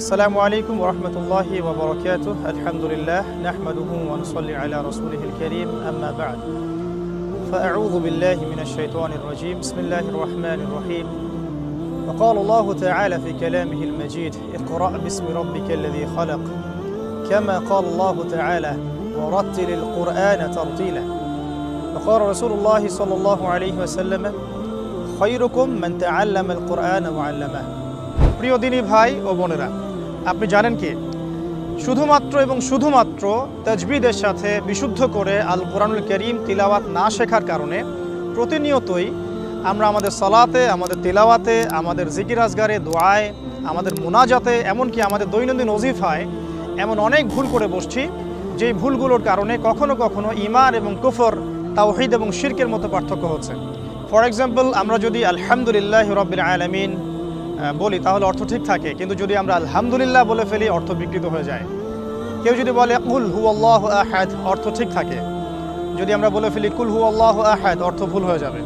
আসসালামু আলাইকুম ওয়া রাহমাতুল্লাহি ওয়া বারাকাতুহু। আলহামদুলিল্লাহ নাহমাদুহু ওয়া নুসাল্লি আলা রাসূলিহিল কারীম, আম্মা বা'দ। ফাআউযু বিল্লাহি মিনাশ শাইতানির রাজীম। বিসমিল্লাহির রাহমানির রাহিম। وقال الله تعالى في كلامه المجيد: اقرأ باسم ربك الذي خلق. كما قال الله تعالى: ورتل القرآن ترتيلا. وقال رسول الله صلى الله عليه وسلم: خيركم من تعلم القرآن وعلمه. প্রিয় দিনী ভাই ও বোনেরা, আপনি জানেন কি শুধুমাত্র এবং শুধুমাত্র তাজবিদের সাথে বিশুদ্ধ করে আল কোরআনুল কারীম তিলাওয়াত না শেখার কারণে প্রতিনিয়তই আমরা আমাদের সালাতে, আমাদের তিলাওয়াতে, আমাদের জিকির আজগারে, দোয়ায়, আমাদের মুনাজাতে, এমনকি আমাদের দৈনন্দিন ওজিফায় এমন অনেক ভুল করে বসছি, যেই ভুলগুলোর কারণে কখনো কখনো ঈমান এবং কুফর, তাওহীদ এবং শিরকের মতো পার্থক্য হচ্ছে। ফর এক্সাম্পল, আমরা যদি আলহামদুলিল্লাহি রাব্বিল আলামিন বলি তাহলে অর্থ ঠিক থাকে, কিন্তু যদি আমরা আলহামদুলিল্লাহ বলে ফেলি অর্থ বিকৃত হয়ে যায়। কেউ যদি বলে কুল হুয়াল্লাহু আহাদ, অর্থ ঠিক থাকে। যদি আমরা বলে ফেলি কুল হুয়াল্লাহু আহাদ, অর্থ ভুল হয়ে যাবে।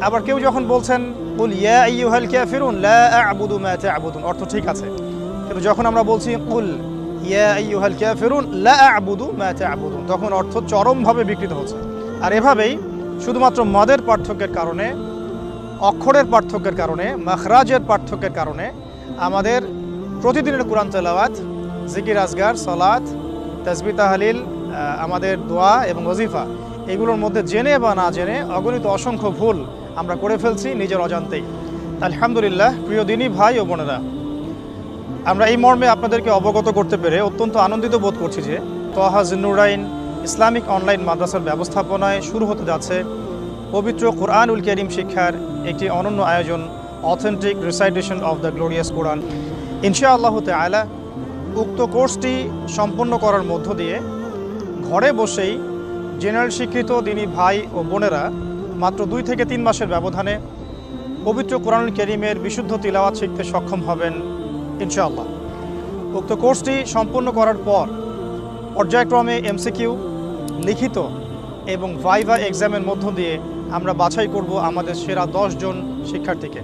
আবার কেউ যখন বলছেন কুল ইয়া আইয়ুহাল কাফিরুন লা আ'বুদু মা তা'বুদুন, অর্থ ঠিক আছে। কিন্তু যখন আমরা বলছি কুল ইয়া আইয়ুহাল কাফিরুন লা আ'বুদু মা তা'বুদুন, তখন অর্থ চরমভাবে বিকৃত হচ্ছে। আর এভাবেই শুধুমাত্র মদের পার্থক্যের কারণে, অক্ষরের পার্থক্যের কারণে, মাখরাজের পার্থক্যের কারণে আমাদের প্রতিদিনের কোরআন তেলাওয়াত, জিকির আজগার, সালাত, তাসবিহ তাহলিল, আমাদের দোয়া এবং ওজিফা, এগুলোর মধ্যে জেনে বা না জেনে অগণিত অসংখ্য ভুল আমরা করে ফেলছি নিজের অজান্তেই। আলহামদুলিল্লাহ, প্রিয় দিনী ভাই ও বোনেরা, আমরা এই মর্মে আপনাদেরকে অবগত করতে পেরে অত্যন্ত আনন্দিত বোধ করছি যে তোহা জিন্নুরাইন ইসলামিক অনলাইন মাদ্রাসার ব্যবস্থাপনায় শুরু হতে যাচ্ছে পবিত্র কোরআনুল কারীম শিক্ষার একটি অনন্য আয়োজন, authentic recitation of the glorious Quran. ইনশাআল্লাহ তাআলা উক্ত কোর্সটি সম্পন্ন করার মধ্য দিয়ে ঘরে বসেই জেনারেল শিক্ষিত দিনী ভাই ও বোনেরা মাত্র 2 থেকে 3 মাসের ব্যবধানে পবিত্র কোরআনুল কারীমের বিশুদ্ধ তিলাওয়াত শিখতে সক্ষম হবেন ইনশাআল্লাহ। উক্ত কোর্সটি সম্পন্ন করার পর পর্যায়ক্রমে এমসিকিউ, লিখিত এবং ভাইভা এক্সামের মধ্য দিয়ে আমরা বাছাই করব আমাদের সেরা 10 জন শিক্ষার্থীকে।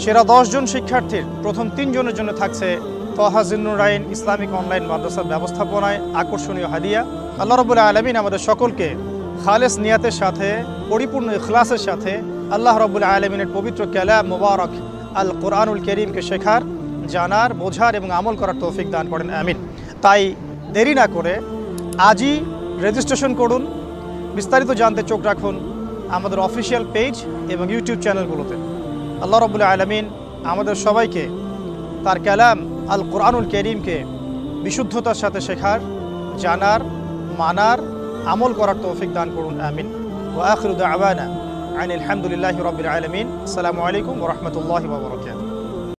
সেরা 10 জন শিক্ষার্থীর প্রথম 3 জনের জন্য থাকছে তোহা জিন্নুরাইন ইসলামিক অনলাইন মাদ্রাসার ব্যবস্থাপনায় আকর্ষণীয় হাদিয়া। আল্লাহ রাব্বুল আলামিন আমাদের সকলকে খালেস নিয়াতের সাথে, পরিপূর্ণ ইখলাসের সাথে আল্লাহ রাব্বুল আলামিনের পবিত্র কালাম মুবারক আল কোরআনুল কারীমকে শেখার, জানার, বোঝার এবং আমল করার তৌফিক দান করেন, আমিন। তাই দেরি না করে আজই রেজিস্ট্রেশন করুন। বিস্তারিত জানতে চোখ রাখুন আমাদের অফিসিয়াল পেজ এবং ইউটিউব চ্যানেলগুলোতে। আল্লাহ রাব্বুল আলামিন আমাদের সবাইকে তার কালাম আল কোরআনুল কারীমকে বিশুদ্ধতার সাথে শেখার, জানার, মানার, আমল করার তৌফিক দান করুন, আমিন। ওয়া আখিরু দাওয়ানা আনিল হামদুলিল্লাহি রাব্বিল আলামিন। আসসালামু আলাইকুম ওয়া রাহমাতুল্লাহি ওয়া বারাকাতুহু।